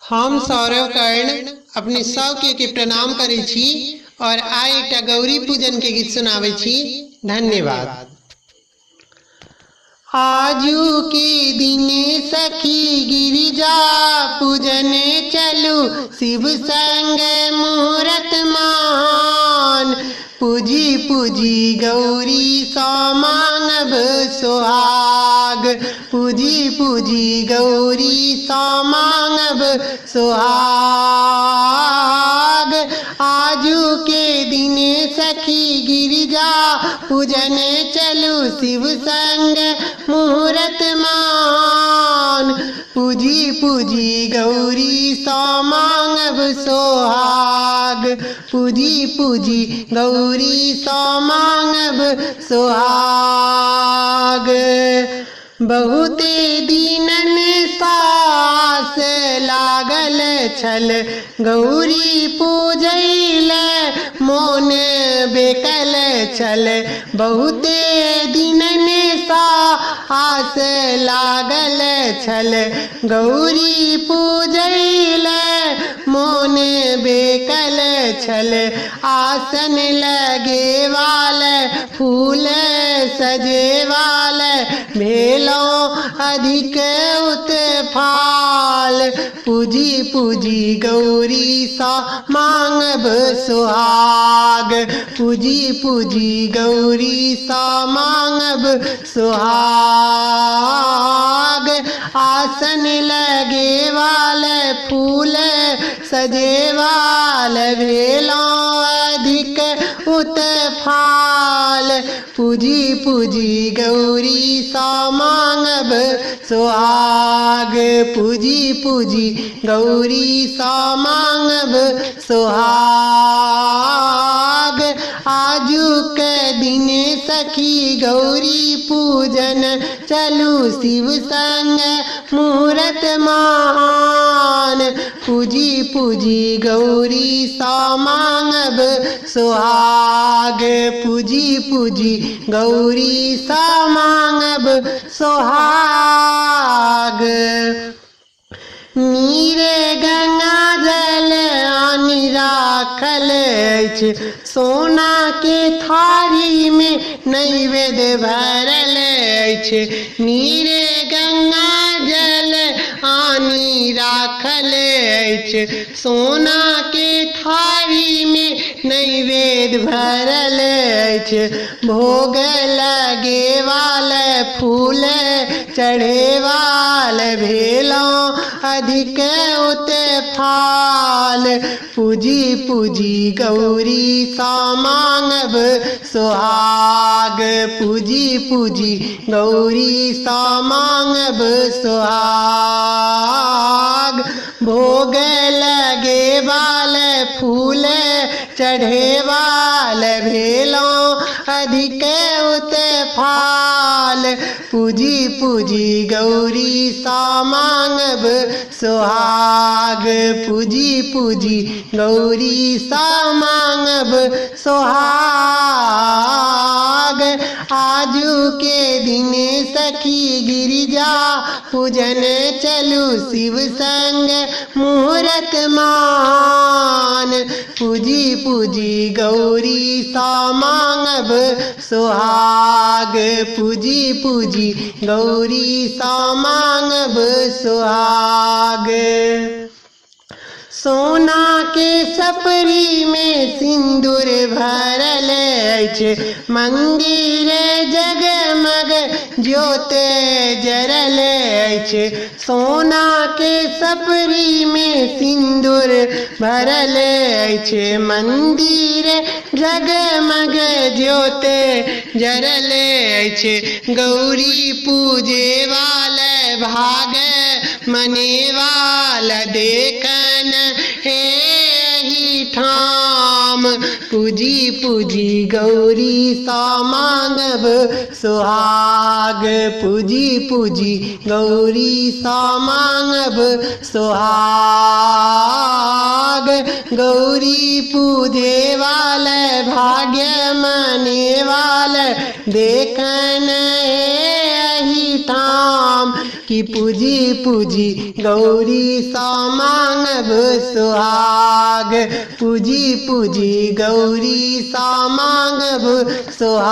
हम सौरव कर्ण अपने सौके के प्रणाम करे छी और आइ एकटा गौरी पूजन के गीत सुनावे छी। धन्यवाद। आजू के दिन सखी गिरिजा पूजन चलू शिव संग मुहूर्त मान। पूजी पूजी गौरी सौ मांगब सुहाग। पूजी पूजी गौरी सौ मांगब सुहाग। आजू के दिन सखी गिरिजा पूजन चलू शिव संग मुहूर्त मान। पूजी पूजी गौरी सौ मांगब सुहाग। पूजी पूजी गौरी सौ मांगब सुहाग। बहुते दिनन सास लागल छल गौरी पूजैल मोन बेकल छल। बहुते दिनन सास लागल छल गौरी पूजैल मोन बेकल छल। आसन लगेवाल फूल सजेवाल भेलो अधिक उत्फाल। पूजी पूजी गौरी सौ मांगब सुहाग। पूजी पूजी गौरी सौ मांगब सुहाग। आसन लगेवाल फूल सजेवाल भेलो अधिक उत्फाल। पूजी पूजी गौरी सौ मांगब सुहाग। पूजी पूजी गौरी सौ मांगब सुहाग। आजू के दिन सखी गौरी पूजन चलू शिव संग मुहूर्त मान। पूजी पूजी गौरी सौ मांगब सुहाग। पूजी पूजी गौरी सौ मांगब सुहाग। नीरे गंगा जल आनि राखल अछि सोना के थारी में नैवेद्य भरल अछि। नीरे गंगा जल आनि राखल अछि सोना के थारी में नैवेद्य भरल अछि। भोग लगेवाल फूल चढ़ेवाल भेलो अधिक उत्फाल। पूजी पूजी गौरी सौ मांगब सुहाग। पूजी पूजी गौरी सौ मांगब सुहाग। भोग लगेवाल फूल चढ़ेवाल भेलो अधिक उत्फाल। पूजी पूजी गौरी सौ मांगब सुहाग। पूजी पूजी गौरी सौ मांगब सुहाग। आजू के दिन सखी गिरिजा पूजन चलू शिव संग मुहूर्त मान। पूजी पूजी गौरी सौ मांगब सुहाग। पूजी पूजी गौरी सौ मांगब सुहाग। सोना के सपरी में सिंदूर भरल अछि मंदिर जगमग ज्योत जरल अछि। सोना के सपरी में सिंदूर भरल अछि मंदिर जगमग ज्योत जरल अछि। गौरी पूजे वाल भाग मनेवाल देखन हे ही ठाम। पूजी पूजी गौरी सौ मांगब सुहाग। पूजी पूजी गौरी सौ मांगब सुहाग। गौरी पूजे वाल भाग्य मनेवाल देखन हे ही ठाम। कि पूजी पूजी गौरी सा मांगब सुहाग, पूजी पूजी गौरी सा मांगब सुहाग।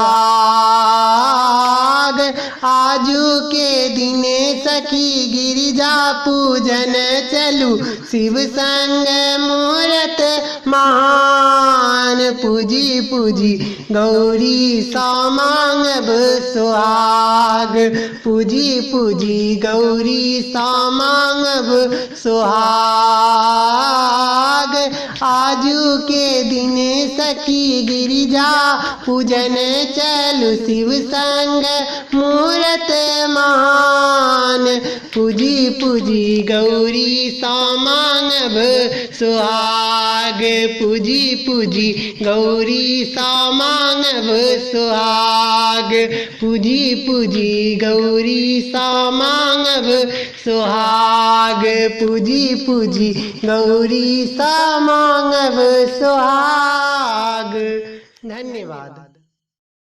आजू के दिने सखी गिरिजा पूजन चलू, शिव संग मूरत महान, पूजी पूजी गौरी सा मांगब सुहाग, पूजी पूजी गौरी सा मांगब सुहाग। आजू के दिने सखी गिरिजा पूजन चलू, शिव संग मूरत महान, पूजी पूजी गौरी सा मांगब सुहाग, पूजी पूजी गौरी सा मांगब सुहाग, पूजी पूजी गौरी सा मांगब सुहाग, पूजी पूजी गौरी सा मांगब सुहाग। धन्यवाद।